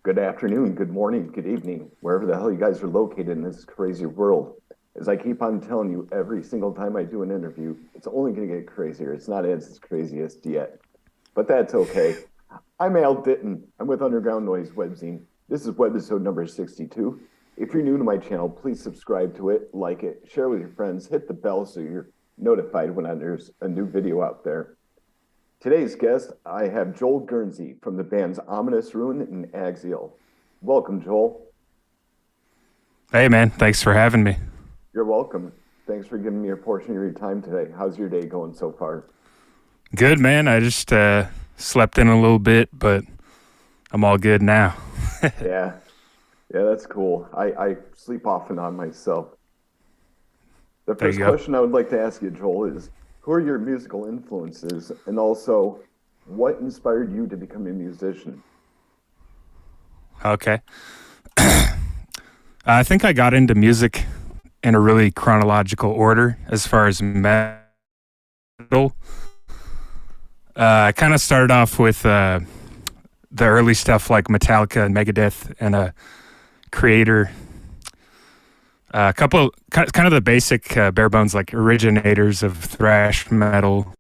Good afternoon, good morning, good evening, wherever the hell you guys are located in this crazy world. As I keep on telling you every single time I do an interview, it's only going to get crazier. It's not as craziest yet, but that's okay. I'm Al Ditton. I'm with Underground Noise Webzine. This is Webisode number 62. If you're new to my channel, please subscribe to it, like it, share with your friends, hit the bell so you're notified when there's a new video out there. Today's guest, I have Joel Guernsey from the bands Ominous Ruin and Axial. Welcome, Joel. Hey, man. Thanks for having me. You're welcome. Thanks for giving me a portion of your time today. How's your day going so far? Good, man. I just slept in a little bit, but I'm all good now. Yeah, that's cool. I sleep off and on myself. The first question I would like to ask you, Joel, is who are your musical influences, and also what inspired you to become a musician? Okay. I think I got into music in a really chronological order as far as metal. I kind of started off with the early stuff like Metallica and Megadeth and Creator. A couple, kind of the basic bare bones, like originators of thrash metal.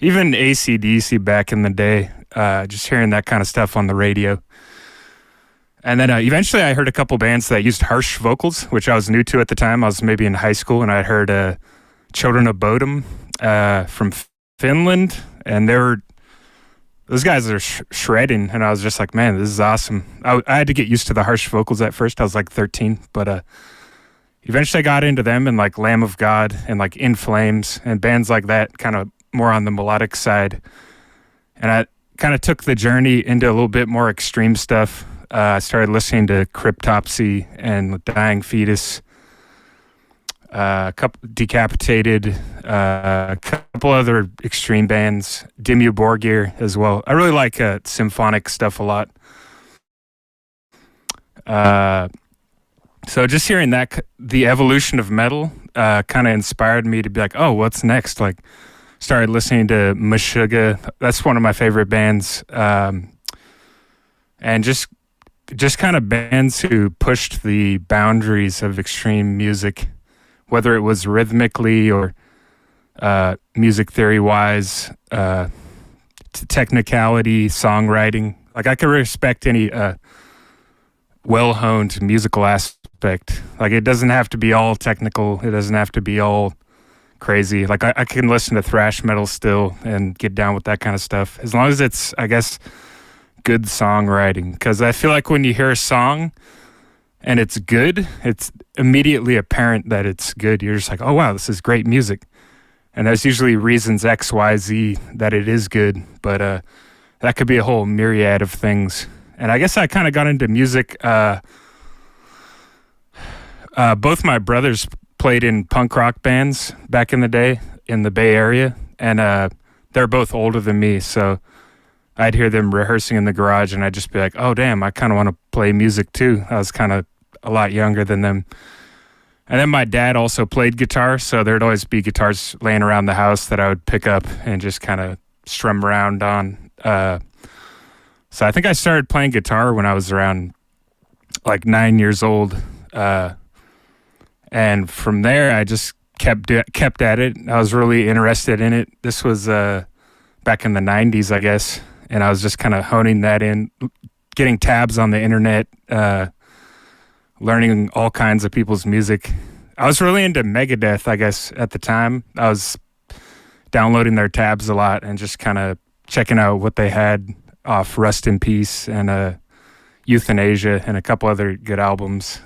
Even AC/DC back in the day, just hearing that kind of stuff on the radio. And then eventually I heard a couple bands that used harsh vocals, which I was new to at the time. I was maybe in high school, and I heard Children of Bodom from Finland, and those guys are shredding, and I was just like, man, this is awesome. I had to get used to the harsh vocals at first. I was like 13, but eventually I got into them and like Lamb of God and like In Flames and bands like that, kind of more on the melodic side. And I kind of took the journey into a little bit more extreme stuff. I started listening to Cryptopsy and Dying Fetus, a couple Decapitated, a couple other extreme bands, Dimmu Borgir as well. I really like symphonic stuff a lot. So just hearing that, the evolution of metal, kind of inspired me to be like, oh, what's next? Like, started listening to Meshuggah. That's one of my favorite bands, and just kind of bands who pushed the boundaries of extreme music, whether it was rhythmically or music theory-wise, technicality, songwriting. Like, I could respect any well-honed musical aspect. Like, it doesn't have to be all technical. It doesn't have to be all crazy. Like, I can listen to thrash metal still and get down with that kind of stuff, as long as it's, I guess, good songwriting. Because I feel like when you hear a song and it's good, it's immediately apparent that it's good. You're just like, oh, wow, this is great music. And there's usually reasons X, Y, Z that it is good, but that could be a whole myriad of things. And I guess I kind of got into music. Both my brothers played in punk rock bands back in the day in the Bay Area, and they're both older than me, so I'd hear them rehearsing in the garage, and I'd just be like, oh, damn, I kind of want to play music too. I was kind of a lot younger than them. And then my dad also played guitar, so there'd always be guitars laying around the house that I would pick up and just kind of strum around on. So I think I started playing guitar when I was around like 9 years old. And from there, I just kept at it. I was really interested in it. This was back in the 90s, I guess. And I was just kind of honing that in, getting tabs on the internet, learning all kinds of people's music. I was really into Megadeth, I guess, at the time. I was downloading their tabs a lot and just kind of checking out what they had off Rust in Peace and Euthanasia and a couple other good albums.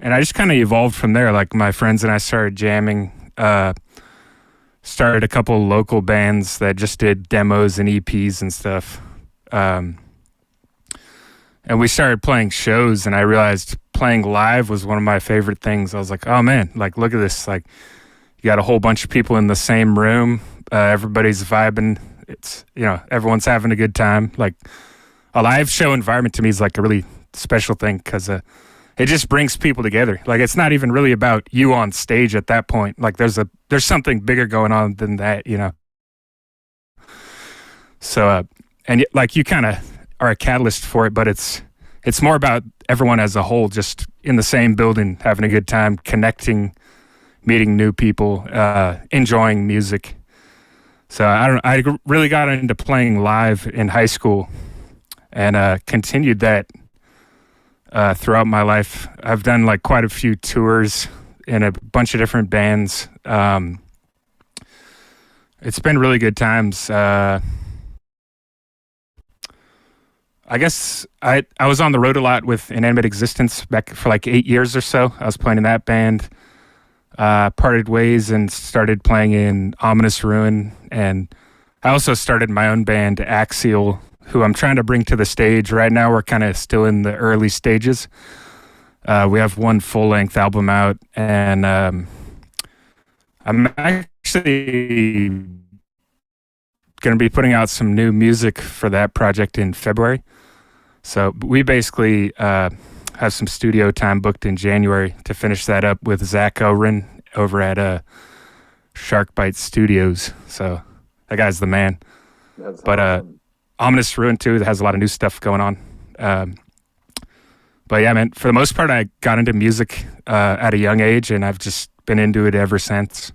And I just kind of evolved from there. Like, my friends and I started jamming, started a couple local bands that just did demos and EPs and stuff. And we started playing shows, and I realized playing live was one of my favorite things. I was like, oh man, like, look at this. Like, you got a whole bunch of people in the same room. Everybody's vibing. It's, everyone's having a good time. Like, a live show environment to me is like a really special thing, because it just brings people together. Like, it's not even really about you on stage at that point. Like, there's something bigger going on than that, So and like you kind of are a catalyst for it, but it's more about everyone as a whole, just in the same building, having a good time, connecting, meeting new people, enjoying music. So I really got into playing live in high school, and continued that throughout my life. I've done like quite a few tours in a bunch of different bands. It's been really good times. I guess I was on the road a lot with Inanimate Existence back for like 8 years or so. I was playing in that band, parted ways and started playing in Ominous Ruin. And I also started my own band, Axial, who I'm trying to bring to the stage. Right now, we're kind of still in the early stages. We have one full-length album out, and I'm actually going to be putting out some new music for that project in February. So we basically have some studio time booked in January to finish that up with Zach Oren over at Sharkbite Studios. So that guy's the man. That's But awesome. Ominous Ruin too, that has a lot of new stuff going on. But yeah, man, for the most part, I got into music at a young age, and I've just been into it ever since.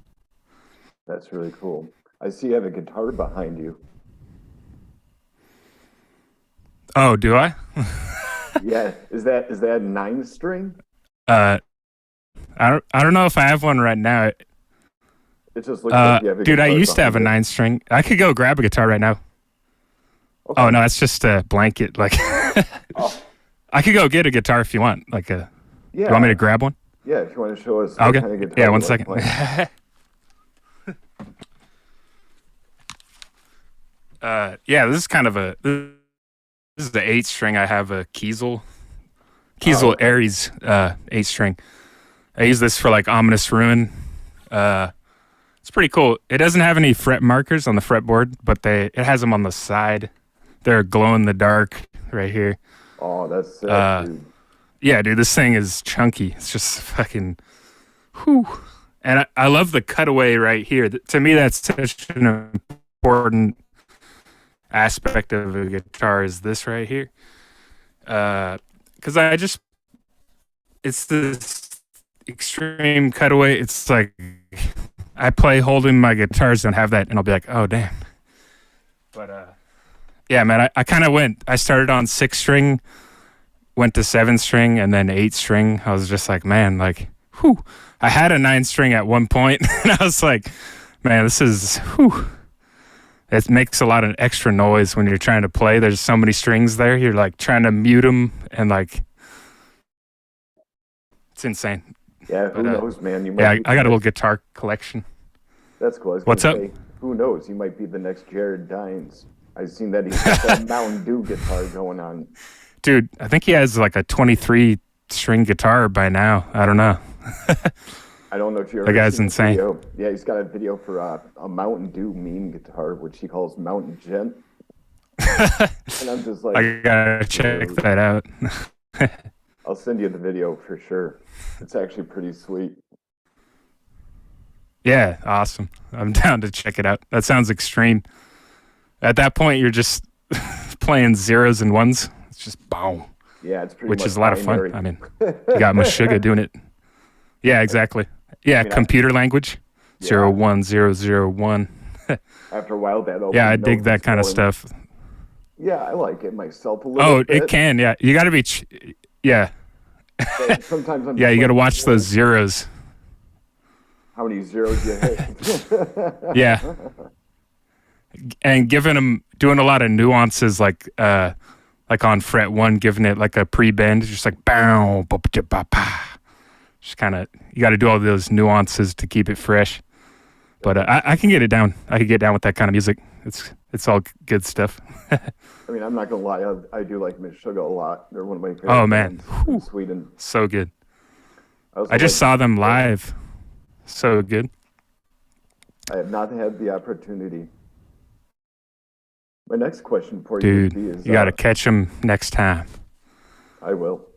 That's really cool. I see you have a guitar behind you. Oh, do I? Yeah, is that 9 string? I don't know if I have one right now. It just looks like you have a Dude, I guitar used to have a behind 9 string. I could go grab a guitar right now. it. Okay. Oh no, that's just a blanket. Like, Oh, I could go get a guitar if you want. Like, yeah. you want me to grab one? Yeah, if you want to show us what Okay. kind of guitar Yeah, you one like second. playing. Yeah, this is kind of this is the 8 string. I have a Kiesel Oh, okay. Aries 8 string. I use this for like Ominous Ruin. It's pretty cool. It doesn't have any fret markers on the fretboard, but it has them on the side. They're glow in the dark right here. Oh, that's sick, Uh, dude. Yeah, dude, this thing is chunky. It's just fucking, whew. And I love the cutaway right here. To me, that's such an important aspect of a guitar is this right here. Because it's this extreme cutaway. It's like I play holding my guitars, don't have that, and I'll be like, oh, damn. But yeah, man, I kind of I started on 6 string, went to 7 string, and then 8 string. I was just like, man, like, whew. I had a 9 string at one point, and I was like, man, this is, whew. It makes a lot of extra noise when you're trying to play. There's so many strings there. You're like trying to mute them, and like, it's insane. Yeah, who But knows, man? You might yeah, be I got a little guitar collection. That's cool. I was What's gonna up? say, who knows? You might be the next Jared Dines. I've seen that he's got that Mountain Dew guitar going on. Dude, I think he has like a 23 string guitar by now. I don't know. I don't know if you've That ever guy's seen the insane. video. Yeah, he's got a video for a Mountain Dew meme guitar, which he calls Mountain Gent. And I'm just like, I gotta check dude, that out. I'll send you the video for sure. It's actually pretty sweet. Yeah, awesome. I'm down to check it out. That sounds extreme. At that point, you're just playing zeros and ones. It's just boom, Yeah, it's pretty which much is a lot of binary. fun. I mean, you got Meshuggah doing it. Yeah, exactly. Yeah, I mean, computer language. yeah, 01001. after a while that Yeah, I open dig note that is kind of going. stuff. Yeah, I like it myself a little Oh, it bit. can. Yeah, you got to be. Yeah, But sometimes I'm yeah, just you got to like, watch those zeros. how many zeros you hit? Yeah, and doing a lot of nuances like on fret one, giving it like a pre-bend, just like bow, ba ba ba ba. Just kind of, you got to do all those nuances to keep it fresh. But I can get it down. I can get down with that kind of music. It's all good stuff. I mean, I'm not gonna lie, I do like Meshuggah a lot. They're one of my favorite Oh man, bands in Whew. Sweden. So good. I also I just like, saw them live. So good. I have not had the opportunity. My next question for you would Dude, be is, you got to catch them next time. I will.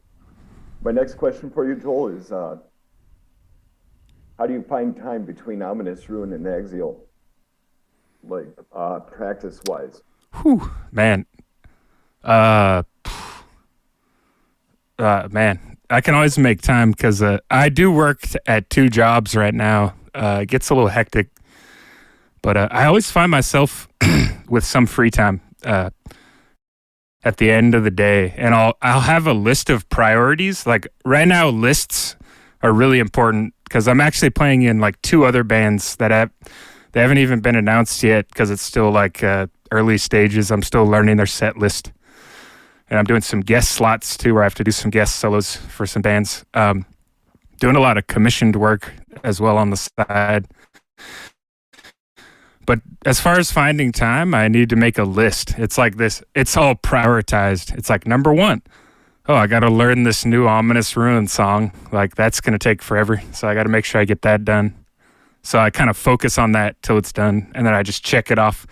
My next question for you, Joel, is how do you find time between Ominous Ruin and Axial, like practice-wise? Whew, man. Uh, man, I can always make time because I do work at two jobs right now. It gets a little hectic, but I always find myself with some free time at the end of the day, and I'll have a list of priorities. Like right now, lists are really important because I'm actually playing in like two other bands they haven't even been announced yet because it's still like early stages. I'm still learning their set list. And I'm doing some guest slots too, where I have to do some guest solos for some bands. Doing a lot of commissioned work as well on the side. But as far as finding time, I need to make a list. It's like this, it's all prioritized. It's like number one, oh, I got to learn this new Ominous Ruin song. Like that's going to take forever. So I got to make sure I get that done. So I kind of focus on that till it's done. And then I just check it off.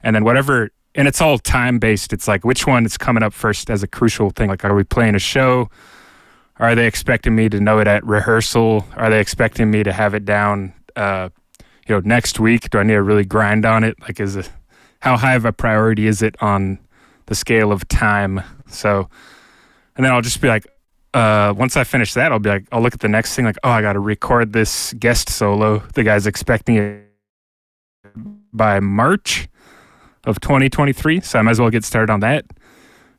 And then whatever, and it's all time based. It's like which one is coming up first as a crucial thing. Like, are we playing a show? Are they expecting me to know it at rehearsal? Are they expecting me to have it down, next week? Do I need to really grind on it? Like, how high of a priority is it on the scale of time? So, and then I'll just be like, once I finish that, I'll be like, I'll look at the next thing. Like, oh, I got to record this guest solo. The guy's expecting it by March of 2023, so I might as well get started on that.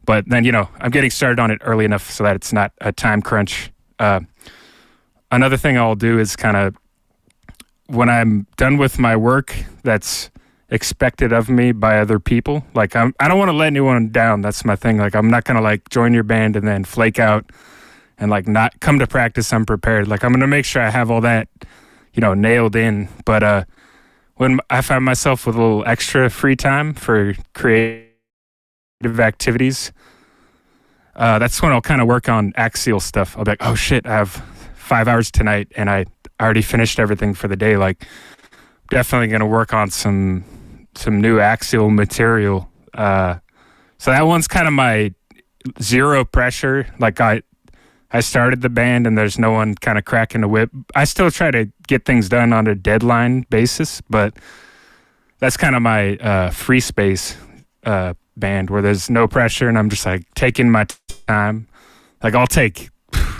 But then, I'm getting started on it early enough so that it's not a time crunch. Another thing I'll do is kind of, when I'm done with my work that's expected of me by other people, like I don't want to let anyone down. That's my thing. Like I'm not going to like join your band and then flake out and like not come to practice unprepared. Like I'm going to make sure I have all that, nailed in. But when I find myself with a little extra free time for creative activities, that's when I'll kind of work on Axial stuff. I'll be like, oh shit, I have 5 hours tonight and I already finished everything for the day. Like definitely going to work on some new Axial material. So that one's kind of my zero pressure. Like I started the band and there's no one kind of cracking the whip. I still try to get things done on a deadline basis, but that's kind of my free space band where there's no pressure and I'm just like taking my time. Like I'll take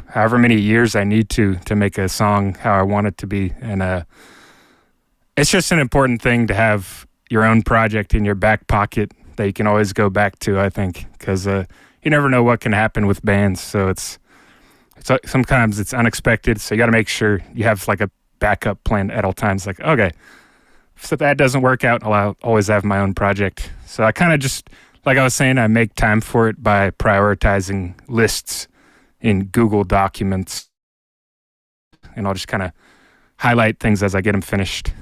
however many years I need to make a song how I want it to be. And it's just an important thing to have your own project in your back pocket that you can always go back to, I think, because you never know what can happen with bands. So sometimes it's unexpected, so you got to make sure you have like a backup plan at all times. Like, okay, if that doesn't work out, I'll always have my own project. So I kind of just, like I was saying, I make time for it by prioritizing lists in Google Documents, and I'll just kind of highlight things as I get them finished.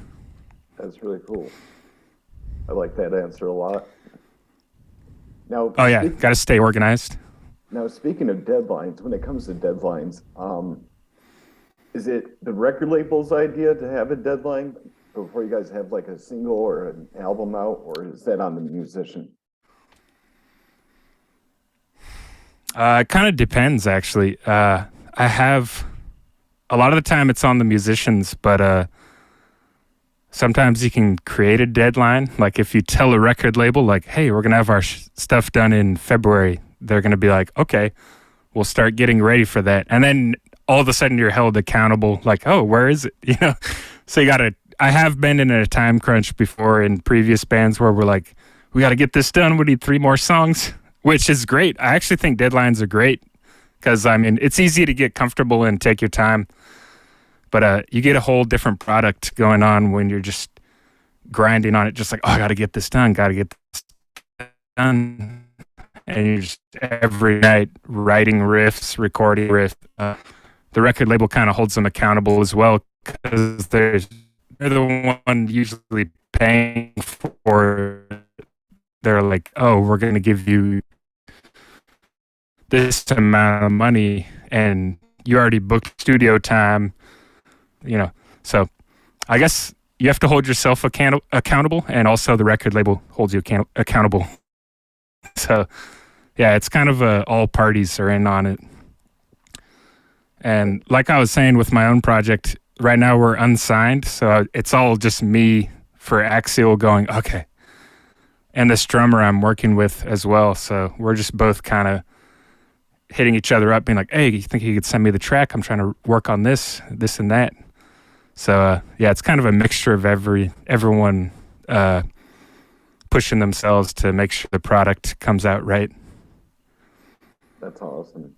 That's really cool. I like that answer a lot. Now, oh yeah, got to stay organized. Now, speaking of deadlines, when it comes to deadlines, is it the record label's idea to have a deadline before you guys have like a single or an album out, or is that on the musician? It kind of depends, actually. I have a lot of the time it's on the musicians, but sometimes you can create a deadline. Like if you tell a record label, like, hey, we're going to have our stuff done in February, they're going to be like, okay, we'll start getting ready for that. And then all of a sudden you're held accountable, like, oh, where is it? So I have been in a time crunch before in previous bands where we're like, we got to get this done. We need 3 more songs, which is great. I actually think deadlines are great because, I mean, it's easy to get comfortable and take your time. But you get a whole different product going on when you're just grinding on it, just like, oh, I got to get this done, And you're just every night writing riffs, recording riffs. The record label kind of holds them accountable as well because they're the one usually paying for it. They're like, oh, we're going to give you this amount of money and you already booked studio time, So I guess you have to hold yourself accountable, and also the record label holds you accountable. So yeah, it's kind of all parties are in on it. And like I was saying with my own project, right now we're unsigned, so it's all just me for Axial going, okay, and this drummer I'm working with as well. So we're just both kind of hitting each other up, being like, "Hey, you think you could send me the track? I'm trying to work on this and that." So yeah, it's kind of a mixture of everyone pushing themselves to make sure the product comes out right. That's awesome.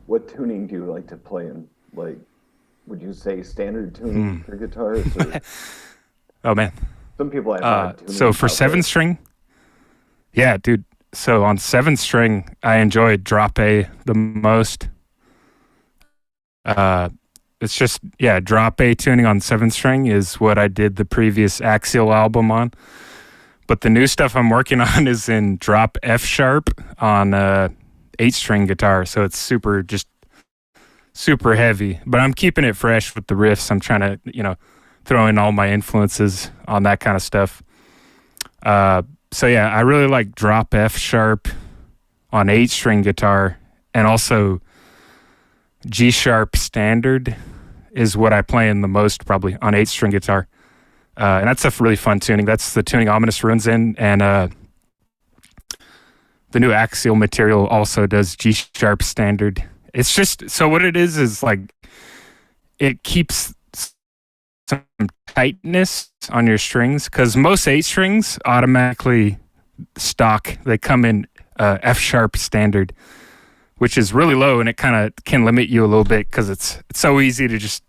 What tuning do you like to play in? Like, would you say standard tuning for guitars? Or Oh man. some people have odd tuning So for out there. 7-string, yeah, dude. So on 7-string, I enjoy drop A the most. It's just, yeah, drop A tuning on 7-string is what I did the previous Axial album on. But the new stuff I'm working on is in drop F sharp on 8-string guitar. So it's super heavy. But I'm keeping it fresh with the riffs. I'm trying to, throw in all my influences on that kind of stuff. So yeah, I really like drop F sharp on 8-string guitar, and also G sharp standard is what I play in the most, probably on 8-string guitar. And that's a really fun tuning. That's the tuning Ominous Ruin's in, and the new Axial material also does G sharp standard. It's just, so what it is like, it keeps some tightness on your strings, because most 8 strings automatically stock, they come in F sharp standard, which is really low, and it kind of can limit you a little bit because it's so easy to just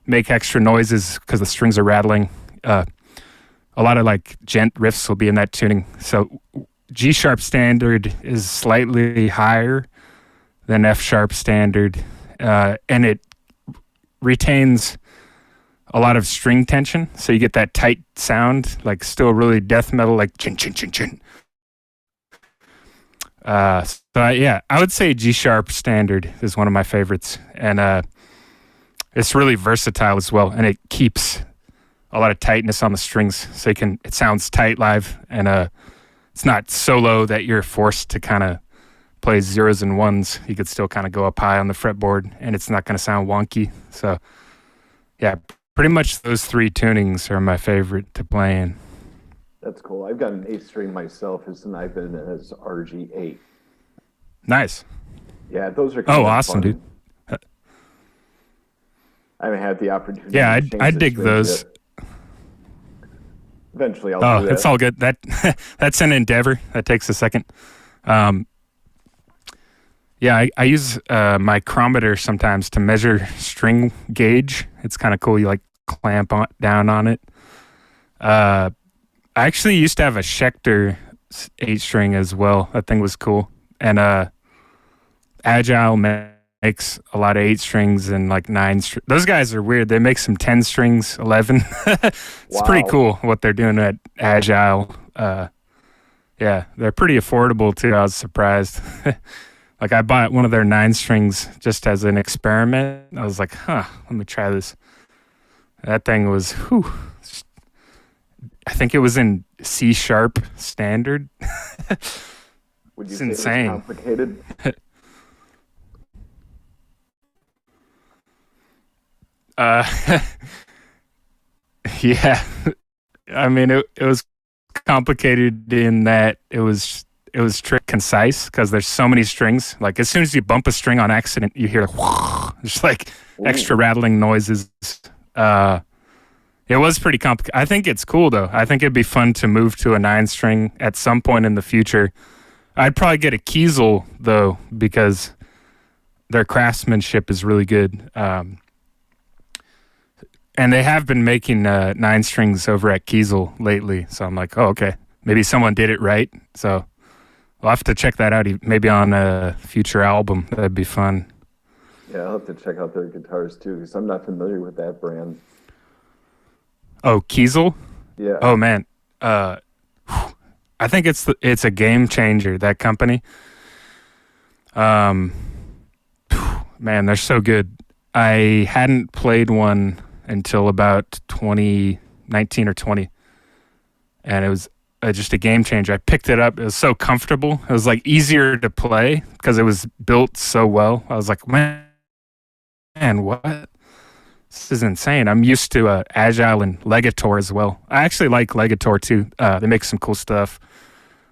make extra noises because the strings are rattling. A lot of like gent riffs will be in that tuning. So G sharp standard is slightly higher than F sharp standard, and it retains a lot of string tension, so you get that tight sound, like still really death metal, like chin chin chin chin. So yeah, I would say G sharp standard is one of my favorites, and it's really versatile as well, and it keeps a lot of tightness on the strings, so it sounds tight live, and it's not so low that you're forced to kind of play zeros and ones. You could still kind of go up high on the fretboard, and it's not going to sound wonky. So yeah, pretty much those 3 tunings are my favorite to play in. That's cool. I've got an 8-string myself, and I've been as RG8. Nice. Yeah, those are Oh, awesome, fun. dude. I haven't had the opportunity. Yeah, to change I the dig strings those. yet. Eventually, I'll do that. It's all good. That's an endeavor. That takes a second. Yeah, I use my chronometer sometimes to measure string gauge. It's kind of cool. You like clamp down on it. I actually used to have a Schecter 8-string as well. That thing was cool. And Agile makes a lot of 8 strings and like 9 strings. Those guys are weird. They make some 10 strings, 11. It's pretty cool what they're doing at Agile. Yeah, they're pretty affordable too. I was surprised. Like I bought one of their 9 strings just as an experiment. I was like, let me try this. That thing was, I think it was in C sharp standard. Would you It's say insane. It was complicated? Yeah. I mean, it was complicated in that it was concise because there's so many strings. Like as soon as you bump a string on accident, you hear just like extra rattling noises. It was pretty complicated. I think it's cool though. I think it'd be fun to move to a 9-string at some point in the future. I'd probably get a Kiesel though because their craftsmanship is really good. And they have been making 9 strings over at Kiesel lately. So I'm like, oh, okay. Maybe someone did it right. So I'll have to check that out maybe on a future album. That'd be fun. Yeah, I'll have to check out their guitars too, because I'm not familiar with that brand. Oh, Kiesel? Yeah. Oh, man. I think it's a game changer, that company. Man, they're so good. I hadn't played one until about 2019 or 20. And it was just a game changer. I picked it up. It was so comfortable. It was like easier to play because it was built so well. I was like, man, what? This is insane. I'm used to Agile and Legator as well. I actually like Legator too. They make some cool stuff.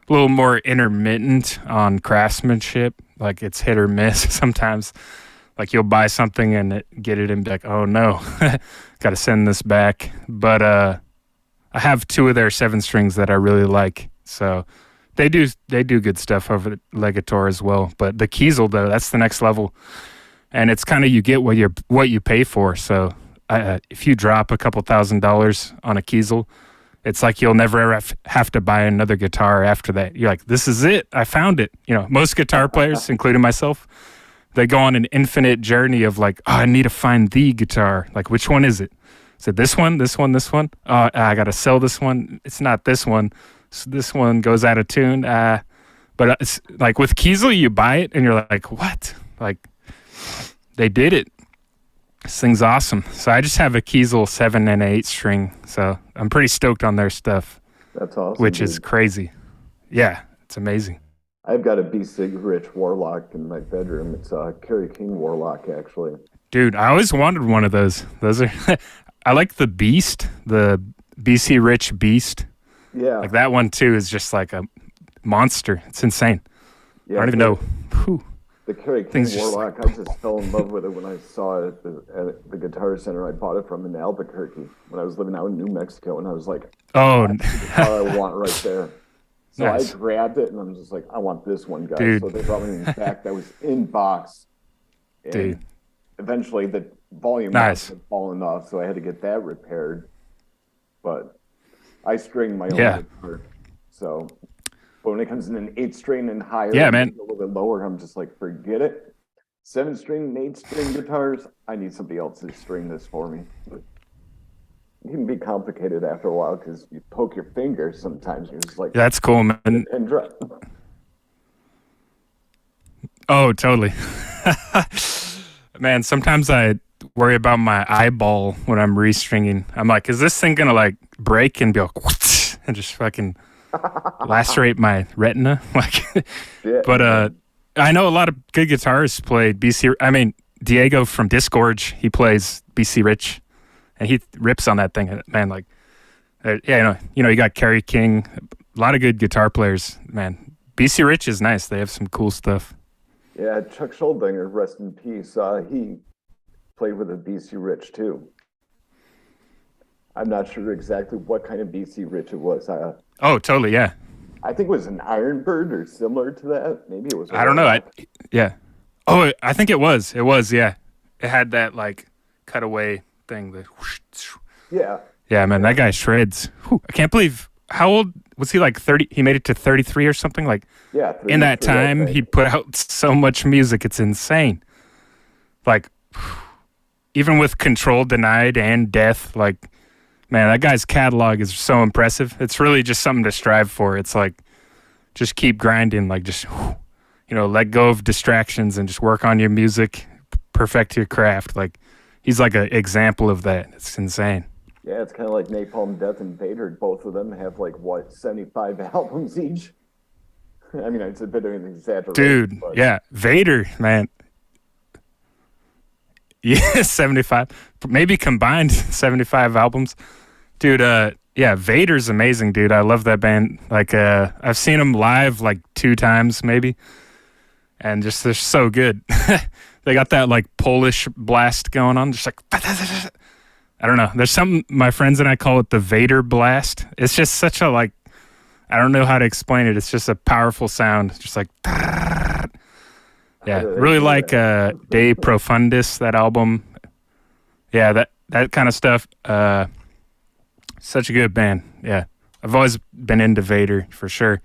a little more intermittent on craftsmanship. Like it's hit or miss sometimes. Like you'll buy something and get it and be like, oh no, got to send this back. But I have 2 of their 7 strings that I really like. So they do good stuff over the Legator as well. But the Kiesel though, that's the next level. And it's kind of you get what you pay for. So if you drop a couple $1,000s on a Kiesel, it's like you'll never ever have to buy another guitar after that. You're like, this is it. I found it. You know, most guitar players, including myself, they go on an infinite journey of like, oh, I need to find the guitar. Like, which one is it? Is it this one, this one, this one? Oh, I got to sell this one. It's not this one. So this one goes out of tune. But it's like with Kiesel, you buy it and you're like, what? Like, they did it. This thing's awesome. So I just have a Kiesel 7 and 8 string. So I'm pretty stoked on their stuff. That's awesome. Which is crazy. Yeah, it's amazing. I've got a BC Rich Warlock in my bedroom. It's a Kerry King Warlock, actually. Dude, I always wanted one of those. Those are, I like the Beast, the BC Rich Beast. Yeah. Like that one too is just like a monster. It's insane. Yeah, I don't even know. Whew. The Kerry King Warlock, I just fell in love with it when I saw it at the Guitar Center. I bought it from in Albuquerque when I was living out in New Mexico, and I was like, oh, that's the guitar I want right there. So nice. I grabbed it, and I'm just like, I want this one, guys. Dude. So they brought me back. That was in box. And dude. Eventually, the volume nice. had fallen off, so I had to get that repaired. But I string my own guitar. So, but when it comes in an 8-string and higher, man, a little bit lower, I'm just like, forget it. 7-string and 8-string guitars, I need somebody else to string this for me. It can be complicated after a while because you poke your fingers sometimes. You're just like, that's cool, man. And drop. Oh, totally. Man, sometimes I worry about my eyeball when I'm restringing. I'm like, is this thing gonna like break and be like, and just fucking lacerate my retina? Like, yeah. But I know a lot of good guitarists played BC. I mean, Diego from Disgorge, he plays BC Rich. And he rips on that thing, man. Like, yeah, you got Kerry King, a lot of good guitar players, man. BC Rich is nice. They have some cool stuff. Yeah, Chuck Schuldiner, rest in peace. He played with a BC Rich too. I'm not sure exactly what kind of BC Rich it was. Oh, totally, yeah. I think it was an Ironbird or similar to that. Maybe it was. I don't know. Yeah. Oh, I think it was. It was, yeah. It had that like cutaway thing. Yeah, man, that guy shreds. Whew, I can't believe, how old was he? Like 30? He made it to 33 or something. Like, yeah, in that time he put out so much music. It's insane. Like, even with Control Denied and Death, like, man, that guy's catalog is so impressive. It's really just something to strive for. It's like, just keep grinding. Like, just let go of distractions and just work on your music, perfect your craft. Like, he's like an example of that. It's insane. Yeah, it's kind of like Napalm Death and Vader. Both of them have 75 albums each. I mean, it's a bit of an exaggeration. Dude, yeah. Vader, man. Yeah, 75. Maybe combined 75 albums. Dude, yeah, Vader's amazing, dude. I love that band. Like, I've seen them live 2 times maybe. And just, they're so good. They got that Polish blast going on. Just I don't know. There's something, my friends and I call it the Vader blast. It's just such a I don't know how to explain it. It's just a powerful sound. Just yeah. Really like De Profundis, that album. Yeah, that kind of stuff. Such a good band. Yeah. I've always been into Vader for sure.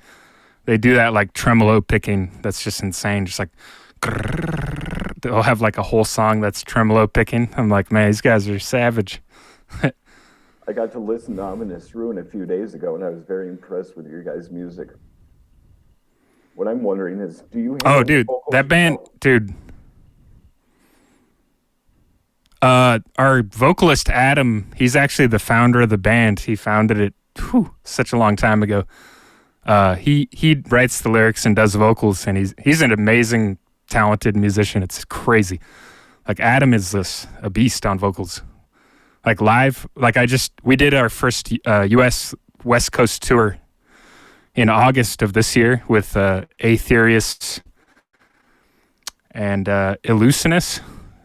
They do that tremolo picking. That's just insane. Just they'll have a whole song that's tremolo picking. I'm like, man, these guys are savage. I got to listen to Ominous Ruin a few days ago, and I was very impressed with your guys' music. What I'm wondering is, do you have... Oh, dude, that band, dude. Our vocalist, Adam, he's actually the founder of the band. He founded it such a long time ago. He writes the lyrics and does vocals, and he's an amazing, talented musician. It's crazy. Adam is a beast on vocals. Live, we did our first U.S. West Coast tour in August of this year with Aetherius and Illusinus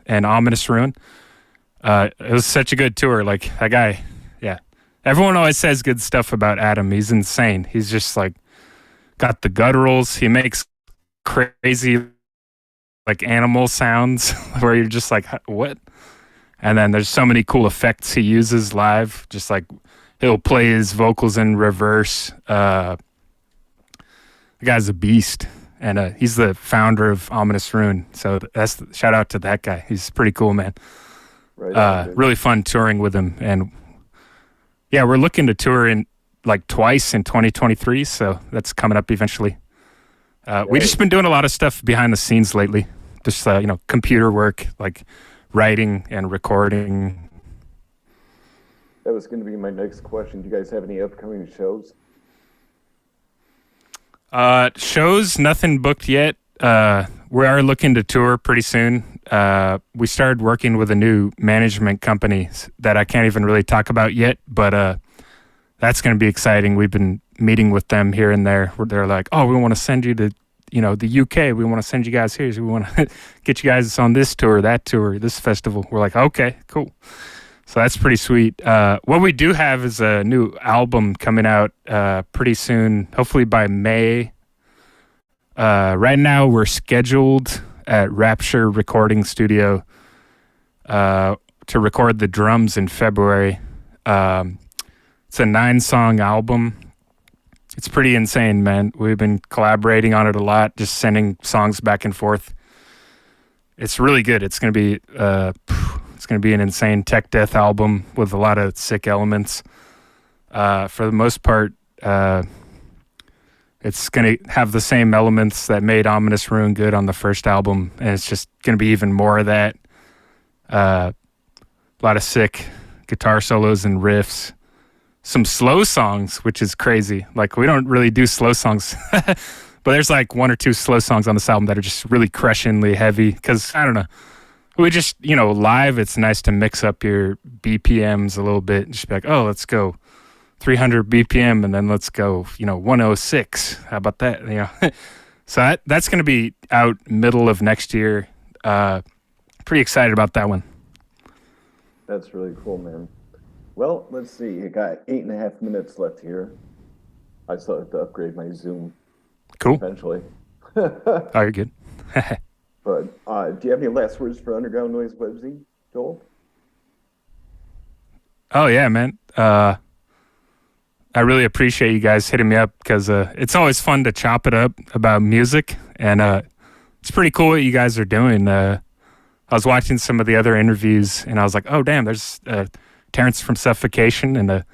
and Ominous Ruin. It was such a good tour. Like, that guy, yeah. Everyone always says good stuff about Adam. He's insane. He's just like got the gutturals. He makes crazy like animal sounds where you're just like, what? And then there's so many cool effects he uses live. Just like he'll play his vocals in reverse. The guy's a beast. And he's the founder of Ominous Ruin. So shout out to that guy. He's pretty cool, man. Right. Really fun touring with him. And yeah, we're looking to tour in like twice in 2023. So that's coming up eventually. We just been doing a lot of stuff behind the scenes lately. Just, computer work, like writing and recording. That was going to be my next question. Do you guys have any upcoming shows? Shows, nothing booked yet. We are looking to tour pretty soon. We started working with a new management company that I can't even really talk about yet, but that's going to be exciting. We've been meeting with them here and there. Where they're like, oh, we want to send you to, the UK. We want to send you guys here. So we want to get you guys on this tour, that tour, this festival. We're like, okay, cool. So that's pretty sweet. What we do have is a new album coming out pretty soon, hopefully by May. Right now we're scheduled at Rapture Recording Studio to record the drums in February. It's a 9-song album. It's pretty insane, man. We've been collaborating on it a lot, just sending songs back and forth. It's really good. It's gonna be an insane tech death album with a lot of sick elements. For the most part, it's gonna have the same elements that made Ominous Ruin good on the first album, and it's just gonna be even more of that. A lot of sick guitar solos and riffs. Some slow songs, which is crazy. Like, we don't really do slow songs, but there's like 1 or 2 slow songs on this album that are just really crushingly heavy. Because, I don't know, we just, live, it's nice to mix up your BPMs a little bit and just be like, oh, let's go 300 BPM and then let's go, 106. How about that? So that's going to be out middle of next year. Pretty excited about that one. That's really cool, man. Well, let's see. You got 8.5 minutes left here. I still have to upgrade my Zoom. Cool. Eventually. Oh, you're good. But do you have any last words for Underground Noise Webzine, Joel? Oh, yeah, man. I really appreciate you guys hitting me up because it's always fun to chop it up about music. And it's pretty cool what you guys are doing. I was watching some of the other interviews and I was like, oh, damn, there's Terrence from Suffocation, and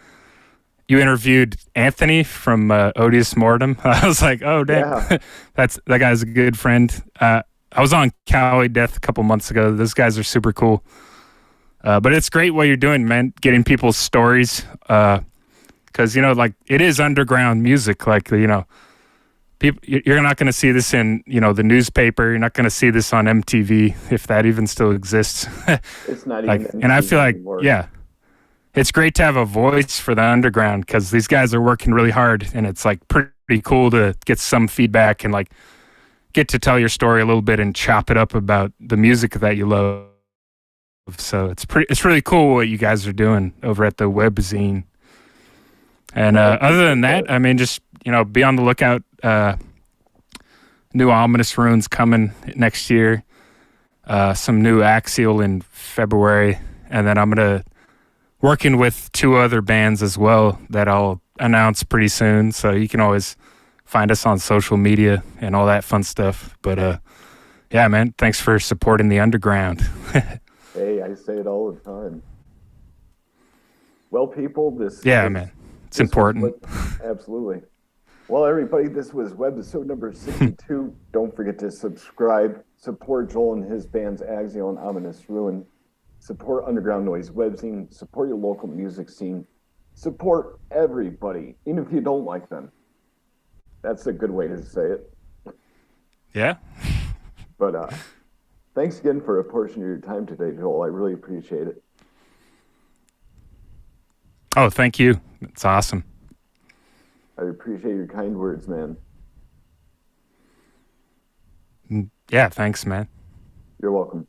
you interviewed Anthony from Odious Mortem. I was like, oh, damn, yeah. That guy's a good friend. I was on Cowboy Death a couple months ago. Those guys are super cool. But it's great what you're doing, man, getting people's stories. Because, it is underground music. Like, people, you're not going to see this in, the newspaper. You're not going to see this on MTV, if that even still exists. It's not even MTV and I feel like, anymore. Yeah. It's great to have a voice for the underground because these guys are working really hard, and it's like pretty cool to get some feedback and like get to tell your story a little bit and chop it up about the music that you love. So it's really cool what you guys are doing over at the Webzine. And other than that, I mean, just be on the lookout. New Ominous Ruins coming next year. Some new Axial in February, and then I'm gonna working with 2 other bands as well that I'll announce pretty soon. So you can always find us on social media and all that fun stuff. But yeah, man, thanks for supporting the underground. Hey, I say it all the time. Well, people, man, it's important. Absolutely. Well, everybody, this was Webisode number 62. Don't forget to subscribe, support Joel and his bands Axial and Ominous Ruin. Support Underground Noise Webzine, support your local music scene, support everybody, even if you don't like them. That's a good way to say it. Yeah. But thanks again for a portion of your time today, Joel. I really appreciate it. Oh, thank you. It's awesome. I appreciate your kind words, man. Yeah, thanks, man. You're welcome.